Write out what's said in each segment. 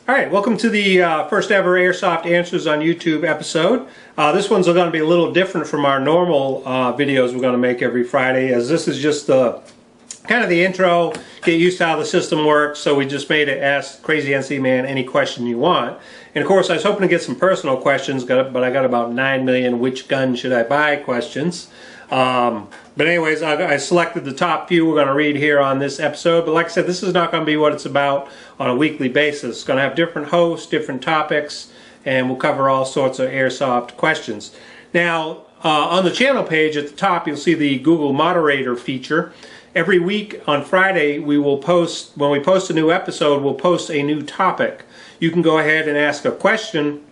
Alright, welcome to the first ever Airsoft Answers on YouTube episode. This one's going to be a little different from our normal videos we're going to make every Friday, as this is just the kind of the intro, get used to how the system works. So we just made it ask crazyNCman any question you want. And of course I was hoping to get some personal questions, but I got about 9 million which gun should I buy questions. But anyways, I selected the top few we're going to read here on this episode. But like I said, this is not going to be what it's about on a weekly basis. It's going to have different hosts, different topics, and we'll cover all sorts of airsoft questions. Now, on the channel page at the top, you'll see the Google moderator feature. Every week on Friday, we will post, when we post a new episode, we'll post a new topic. You can go ahead and ask a question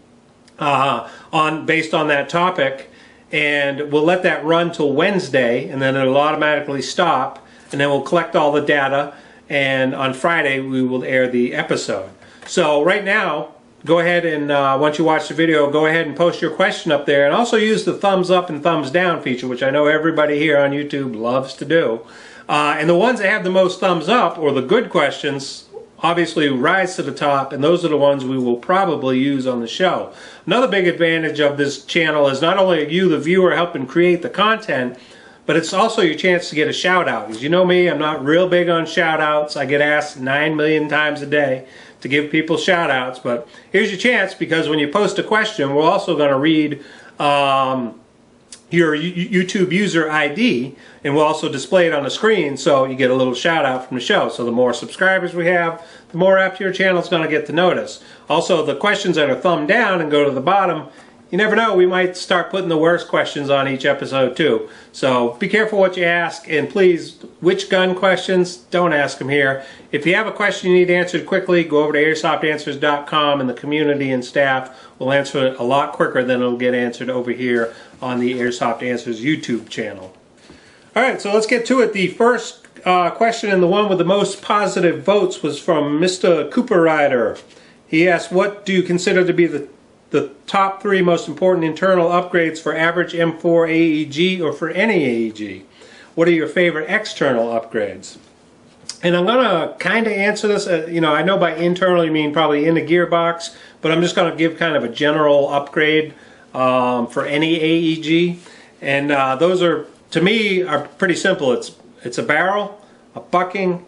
based on that topic, and we'll let that run till Wednesday, and then it'll automatically stop, and then we'll collect all the data, and on Friday we will air the episode. So right now, go ahead and once you watch the video, go ahead and post your question up there, and also use the thumbs up and thumbs down feature, which I know everybody here on YouTube loves to do. And the ones that have the most thumbs up, or the good questions, obviously rise to the top, and those are the ones we will probably use on the show. Another big advantage of this channel is not only you, the viewer, helping create the content, but it's also your chance to get a shout out. As you know me, I'm not real big on shout outs. I get asked 9 million times a day to give people shout outs, but here's your chance, because when you post a question, we're also going to read your YouTube user ID, and we'll also display it on the screen so you get a little shout out from the show. So the more subscribers we have, the more after your channel is going to get the notice. Also, the questions that are thumb down and go to the bottom, you never know, we might start putting the worst questions on each episode too. So be careful what you ask, and please, which gun questions, don't ask them here. If you have a question you need answered quickly, go over to AirsoftsAnswers.com, and the community and staff will answer it a lot quicker than it'll get answered over here on the Airsoft Answers YouTube channel. Alright, so let's get to it. The first question, and the one with the most positive votes, was from Mr. Cooper Rider. He asked, what do you consider to be the top 3 most important internal upgrades for average M4 AEG, or for any AEG? What are your favorite external upgrades? And I'm going to kind of answer this, I know by internal you mean probably in the gearbox, but I'm just going to give kind of a general upgrade for any AEG. And those are, to me, are pretty simple. It's a barrel, a bucking,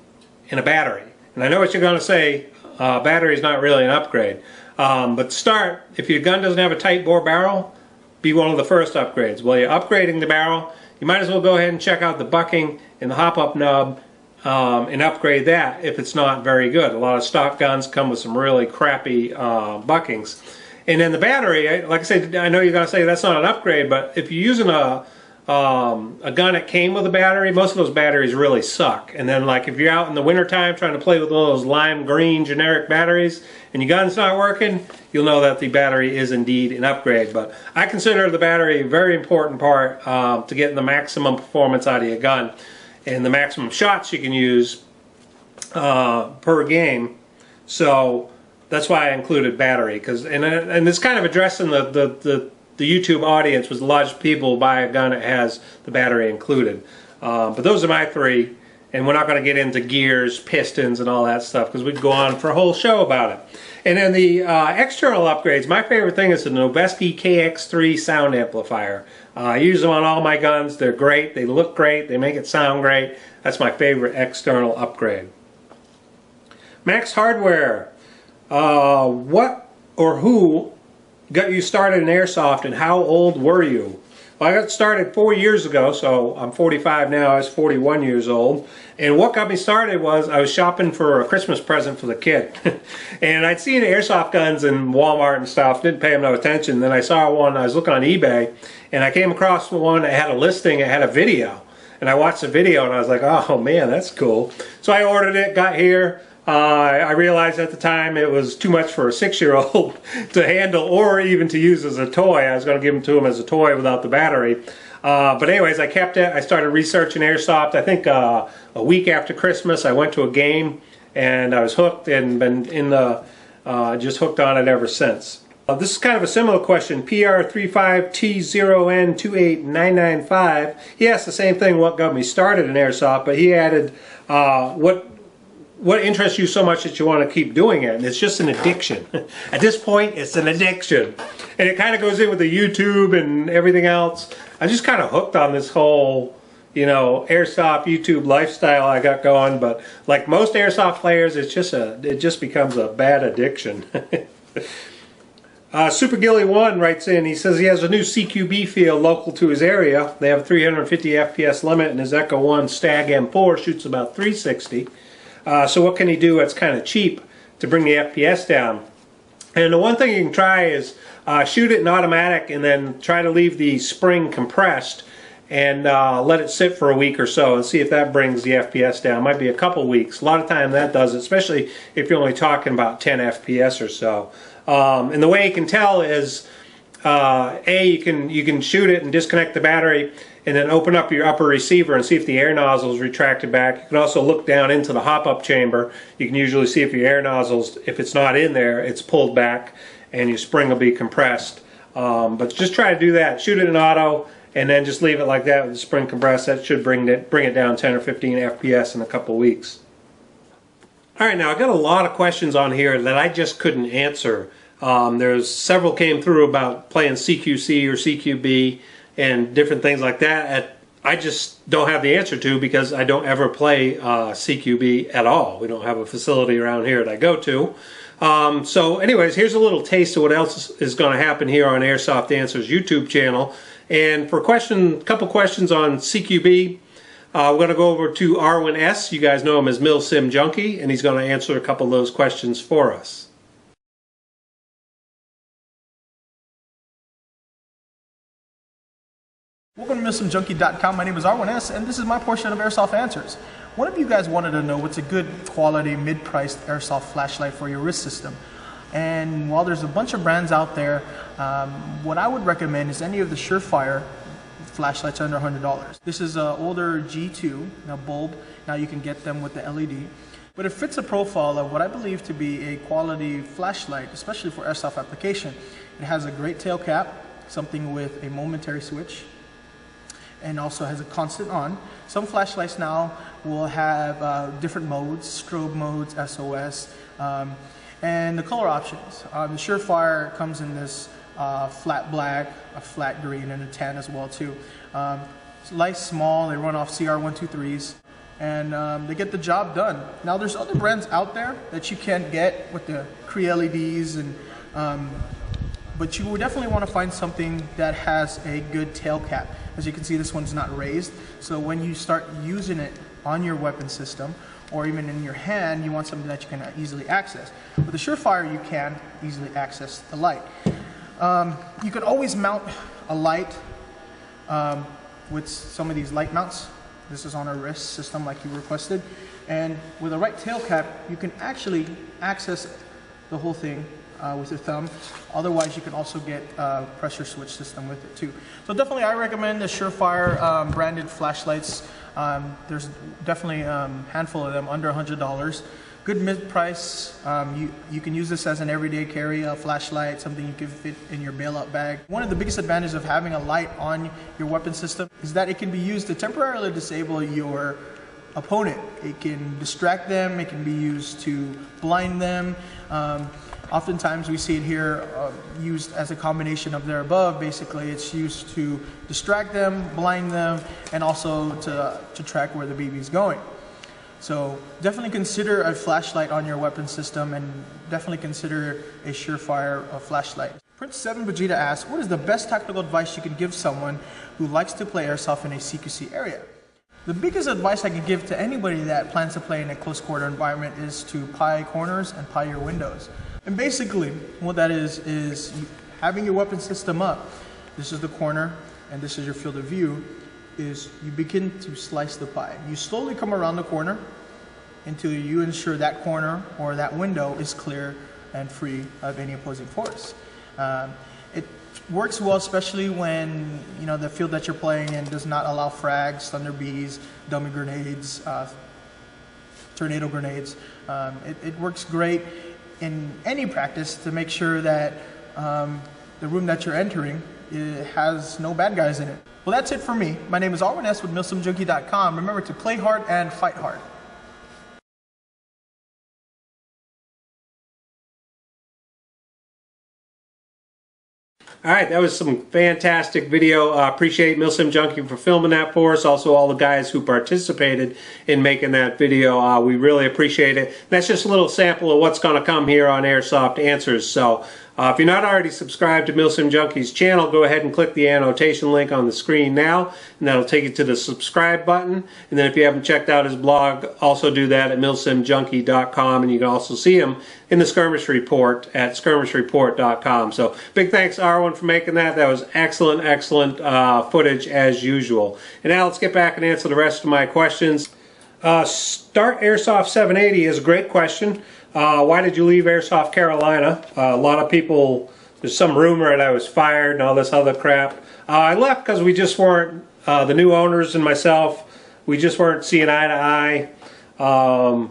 and a battery. And I know what you're going to say, battery is not really an upgrade. But to start, if your gun doesn't have a tight bore barrel, be one of the first upgrades. While you're upgrading the barrel, you might as well go ahead and check out the bucking and the hop-up nub and upgrade that if it's not very good. A lot of stock guns come with some really crappy buckings. And then the battery, like I said, I know you're going to say that's not an upgrade, but if you're using a gun that came with a battery, most of those batteries really suck. And then, like, if you're out in the wintertime trying to play with one of those lime green generic batteries and your gun's not working, you'll know that the battery is indeed an upgrade. But I consider the battery a very important part to getting the maximum performance out of your gun and the maximum shots you can use per game. So that's why I included battery, and it's kind of addressing the YouTube audience, was a lot of people buy a gun that has the battery included. But those are my 3, and we're not going to get into gears, pistons, and all that stuff, because we'd go on for a whole show about it. And then the external upgrades, my favorite thing is the Noveske KX3 sound amplifier. I use them on all my guns. They're great. They look great. They make it sound great. That's my favorite external upgrade. Max Hardware. What or who got you started in airsoft, and how old were you? Well, I got started 4 years ago, so I'm 45 now. I was 41 years old. And what got me started was I was shopping for a Christmas present for the kid. And I'd seen airsoft guns in Walmart and stuff, didn't pay them no attention. Then I saw one, I was looking on eBay, and I came across one that had a listing, it had a video. And I watched the video and I was like, oh man, that's cool. So I ordered it, got here. I realized at the time it was too much for a 6-year-old to handle, or even to use as a toy. I was going to give them to him as a toy without the battery. But anyways, I kept it. I started researching airsoft. I think a week after Christmas I went to a game and I was hooked, and been in the just hooked on it ever since. This is kind of a similar question. PR35T0N28995. He asked the same thing, what got me started in airsoft, but he added what what interests you so much that you want to keep doing it. And it's just an addiction. At this point, it's an addiction. And it kind of goes in with the YouTube and everything else. I just kind of hooked on this whole, you know, airsoft YouTube lifestyle I got going. But like most airsoft players, it just becomes a bad addiction. Super Gilly 1 writes in, he says he has a new CQB field local to his area. They have a 350 FPS limit, and his Echo 1 Stag M4 shoots about 360. So what can he do that's kind of cheap to bring the FPS down? And the one thing you can try is shoot it in automatic and then try to leave the spring compressed and let it sit for a week or so and see if that brings the FPS down. It might be a couple weeks. A lot of time that does, especially if you're only talking about 10 FPS or so. And the way you can tell is, you can shoot it and disconnect the battery and then open up your upper receiver and see if the air nozzle is retracted back. You can also look down into the hop-up chamber. You can usually see if your air nozzles, if it's not in there, it's pulled back and your spring will be compressed. But just try to do that. Shoot it in auto and then just leave it like that with the spring compressed. That should bring it down 10 or 15 FPS in a couple weeks. Alright, now I got a lot of questions on here that I just couldn't answer. There's several came through about playing CQC or CQB and different things like that. I just don't have the answer to because I don't ever play CQB at all. We don't have a facility around here that I go to. So anyways, here's a little taste of what else is going to happen here on Airsoft Answers YouTube channel. And for a couple questions on CQB, we're going to go over to Arwen S. You guys know him as Milsim Junkie, and he's going to answer a couple of those questions for us. Welcome to MilsimJunkie.com. My name is Arwen S, and this is my portion of Airsoft Answers. One of you guys wanted to know what's a good quality, mid-priced airsoft flashlight for your wrist system. And while there's a bunch of brands out there, what I would recommend is any of the Surefire flashlights under $100. This is an older G2, now bulb. Now you can get them with the LED. But it fits a profile of what I believe to be a quality flashlight, especially for airsoft application. It has a great tail cap, something with a momentary switch, and also has a constant on. Some flashlights now will have different modes, strobe modes, SOS, and the color options. The Surefire comes in this flat black, a flat green, and a tan as well too. It's light, small, they run off CR123s, and they get the job done. Now there's other brands out there that you can't get with the Cree LEDs, but you would definitely want to find something that has a good tail cap. As you can see, this one's not raised, so when you start using it on your weapon system or even in your hand, you want something that you can easily access. With the Surefire, you can easily access the light. You can always mount a light with some of these light mounts. This is on a wrist system like you requested, and with the right tail cap, you can actually access the whole thing with your thumb. Otherwise, you can also get a pressure switch system with it too. So definitely I recommend the Surefire branded flashlights. There's definitely a handful of them under $100. Good mid-price. You can use this as an everyday carry, a flashlight, something you can fit in your bailout bag. One of the biggest advantages of having a light on your weapon system is that it can be used to temporarily disable your opponent. It can distract them, it can be used to blind them. Oftentimes we see it here used as a combination of their above. Basically, it's used to distract them, blind them, and also to track where the BB is going. So definitely consider a flashlight on your weapon system, and definitely consider a Surefire flashlight. Prince 7 Vegeta asks, what is the best tactical advice you can give someone who likes to play airsoft in a CQC area? The biggest advice I can give to anybody that plans to play in a close quarter environment is to pie corners and pie your windows. And basically what that is having your weapon system up. This is the corner and this is your field of view. Is you begin to slice the pie. You slowly come around the corner until you ensure that corner or that window is clear and free of any opposing force. It works well, especially when the field that you're playing in does not allow frags, thunder bees, dummy grenades, tornado grenades. It works great in any practice to make sure that the room that you're entering has no bad guys in it. Well, that's it for me. My name is Arwen S with MilsimJunkie.com. Remember to play hard and fight hard. All right, that was some fantastic video. Appreciate Milsim Junkie for filming that for us. Also, all the guys who participated in making that video. We really appreciate it. That's just a little sample of what's going to come here on Airsoft Answers. So, if you're not already subscribed to Milsim Junkie's channel, go ahead and click the annotation link on the screen now, and that'll take you to the subscribe button. And then if you haven't checked out his blog, also do that at milsimjunkie.com, and you can also see him in the skirmish report at skirmishreport.com. So big thanks to R1 for making that. That was excellent, excellent footage as usual. And now let's get back and answer the rest of my questions. Start Airsoft 780 is a great question. Why did you leave Airsoft Carolina? A lot of people, there's some rumor that I was fired and all this other crap. I left because we just weren't, the new owners and myself, we just weren't seeing eye to eye.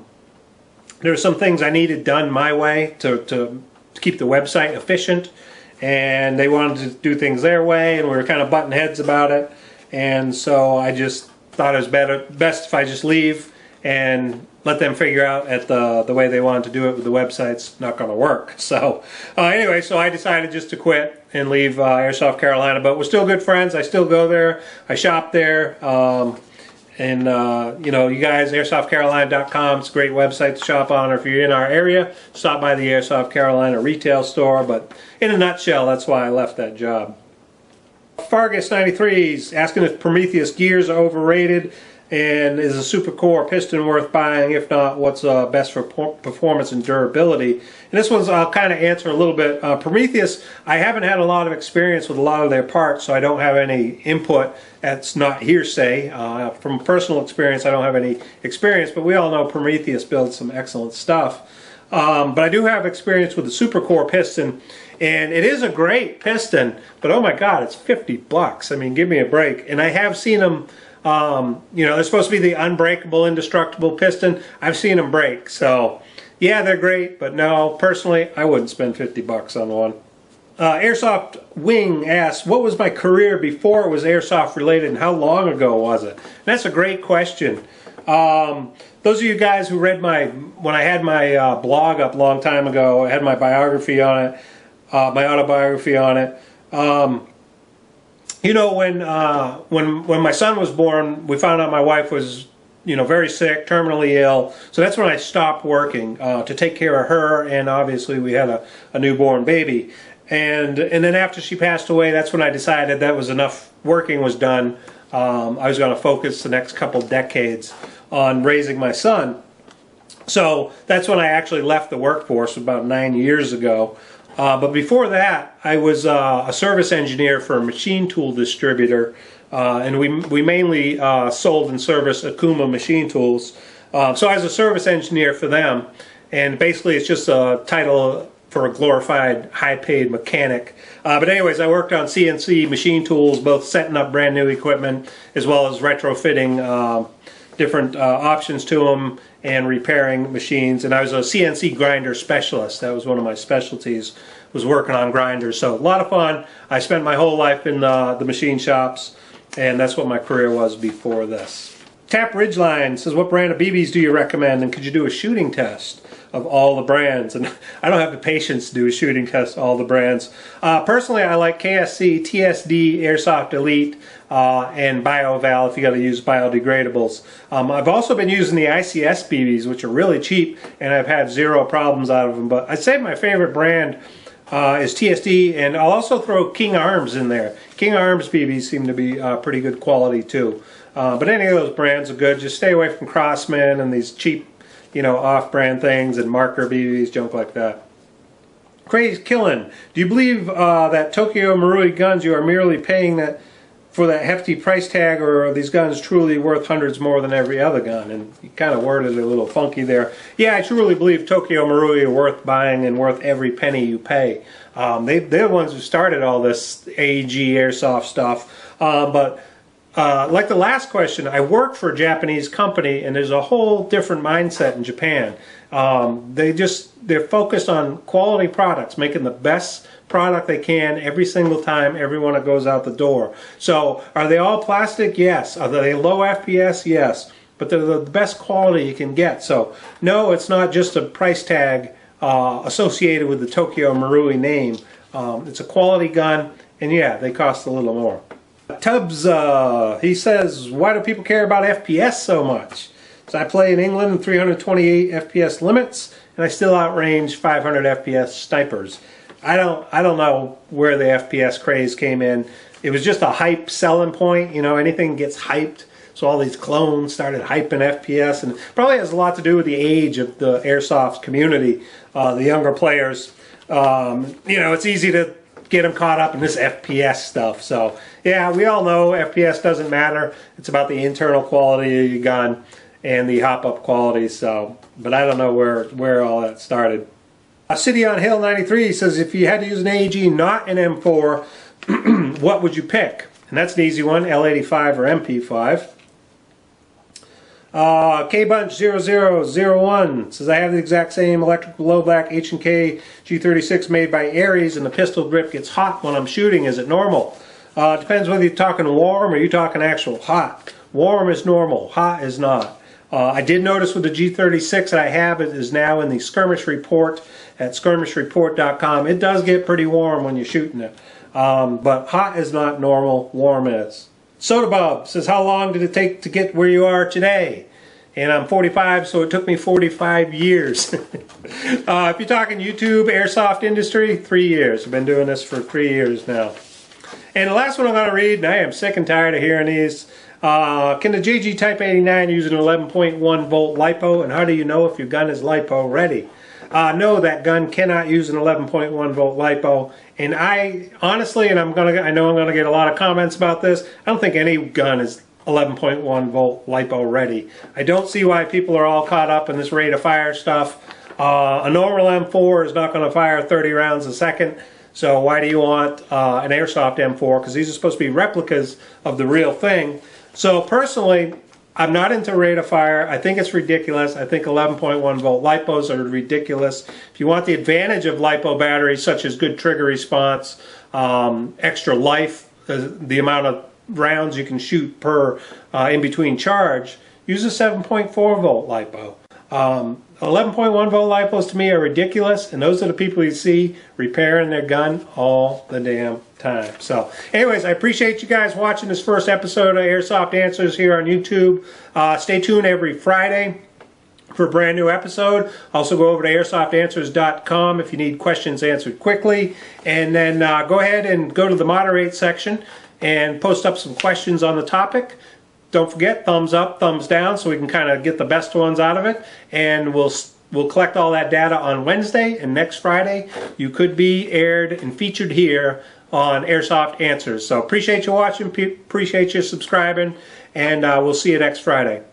There were some things I needed done my way to keep the website efficient, and they wanted to do things their way, and we were kind of butting heads about it. And so I just thought it was best if I just leave and let them figure out at the way they wanted to do it with the website's not going to work. So anyway, so I decided just to quit and leave Airsoft Carolina, but we're still good friends. I still go there. I shop there. And you know, you guys, airsoftcarolina.com, it's a great website to shop on. Or if you're in our area, stop by the Airsoft Carolina retail store. But in a nutshell, that's why I left that job. Fargus93 is asking if Prometheus gears are overrated, and is a super core piston worth buying? If not, what's best for performance and durability? And this one's, I'll kind of answer a little bit. Prometheus, I haven't had a lot of experience with a lot of their parts, so I don't have any input. That's not hearsay. From personal experience, I don't have any experience, but we all know Prometheus builds some excellent stuff. But I do have experience with the super core piston, and it is a great piston, but oh my god, it's $50. I mean, give me a break. And I have seen them, you know, they're supposed to be the unbreakable, indestructible piston. I've seen them break, so yeah, they're great, but no, personally, I wouldn't spend $50 on one. Airsoft Wing asks, what was my career before it was airsoft related, and how long ago was it? And that's a great question. Those of you guys who read when I had my blog up a long time ago, I had my biography on it, my autobiography on it. You know, when my son was born, we found out my wife was, you know, very sick, terminally ill. So that's when I stopped working to take care of her, and obviously we had a newborn baby. And then after she passed away, that's when I decided that was enough. Working was done. I was going to focus the next couple decades on raising my son. So that's when I actually left the workforce about 9 years ago. But before that, I was a service engineer for a machine tool distributor, and we mainly sold and serviced Akuma machine tools. So I was a service engineer for them, and basically it's just a title for a glorified, high-paid mechanic. But anyways, I worked on CNC machine tools, both setting up brand new equipment as well as retrofitting different options to them and repairing machines. And I was a CNC grinder specialist. That was one of my specialties, was working on grinders. So a lot of fun. I spent my whole life in the machine shops, and that's what my career was before this. Tap Ridgeline says, what brand of BBs do you recommend, and could you do a shooting test of all the brands? And I don't have the patience to do a shooting test of all the brands. Personally, I like KSC, TSD, Airsoft Elite, and BioVal if you got to use biodegradables. I've also been using the ICS BBs, which are really cheap, and I've had zero problems out of them. But I'd say my favorite brand is TSD, and I'll also throw King Arms in there. King Arms BBs seem to be pretty good quality too. But any of those brands are good. Just stay away from Crossman and these cheap, you know, off-brand things and marker BBs, junk like that. Crazy Killin', do you believe that Tokyo Marui guns, you are merely paying for that hefty price tag, or are these guns truly worth hundreds more than every other gun? And you kind of worded it a little funky there. Yeah, I truly believe Tokyo Marui are worth buying and worth every penny you pay. They're the ones who started all this AEG airsoft stuff. Like the last question, I work for a Japanese company, and there's a whole different mindset in Japan. They're focused on quality products, making the best product they can every single time, everyone that goes out the door. So are they all plastic? Yes. Are they low FPS? Yes. But they're the best quality you can get. So no, it's not just a price tag associated with the Tokyo Marui name. It's a quality gun, and yeah, they cost a little more. Tubbs, he says, why do people care about FPS so much? So I play in England 328 FPS limits, and I still outrange 500 FPS snipers. I don't know where the FPS craze came in. It was just a hype selling point. You know, anything gets hyped. So all these clones started hyping FPS, and probably has a lot to do with the age of the Airsoft community, the younger players. You know, it's easy to get them caught up in this FPS stuff. So yeah, we all know FPS doesn't matter. It's about the internal quality of your gun and the hop-up quality. So, but I don't know where all that started. City on Hill 93 says, if you had to use an AEG, not an M4, what would you pick? And that's an easy one, L85 or MP5. KBunch0001 says, I have the exact same electric blowback H&K G36 made by Aries, and the pistol grip gets hot when I'm shooting. Is it normal? Depends whether you're talking warm or you're talking actual hot. Warm is normal, hot is not. I did notice with the G36 that I have, it is now in the skirmish report at skirmishreport.com. It does get pretty warm when you're shooting it. But hot is not normal, warm is. Soda Bob says, how long did it take to get where you are today? And I'm 45, so it took me 45 years. If you're talking YouTube, Airsoft industry, 3 years. I've been doing this for 3 years now. And the last one I'm going to read, and I am sick and tired of hearing these. Can the JG Type 89 use an 11.1 volt LiPo? And how do you know if your gun is LiPo ready? No, that gun cannot use an 11.1 volt LiPo. And I honestly, and I know I'm gonna get a lot of comments about this, I don't think any gun is 11.1 volt LiPo ready. I don't see why people are all caught up in this rate of fire stuff. A normal M4 is not going to fire 30 rounds a second. So why do you want an Airsoft M4? Because these are supposed to be replicas of the real thing. So personally, I'm not into rate of fire. I think it's ridiculous. I think 11.1 volt LiPos are ridiculous. If you want the advantage of LiPo batteries, such as good trigger response, extra life, the amount of rounds you can shoot per in between charge, use a 7.4 volt LiPo. 11.1 volt LiPos to me are ridiculous, and those are the people you see repairing their gun all the damn time. So anyways, I appreciate you guys watching this first episode of Airsoft Answers here on YouTube. Stay tuned every Friday for a brand new episode. Also go over to airsoft-answers.com if you need questions answered quickly, and then go ahead and go to the moderate section and post up some questions on the topic. Don't forget, thumbs up, thumbs down, so we can kind of get the best ones out of it. And we'll collect all that data on Wednesday, and next Friday you could be aired and featured here on Airsoft Answers. So appreciate you watching, appreciate you subscribing, and we'll see you next Friday.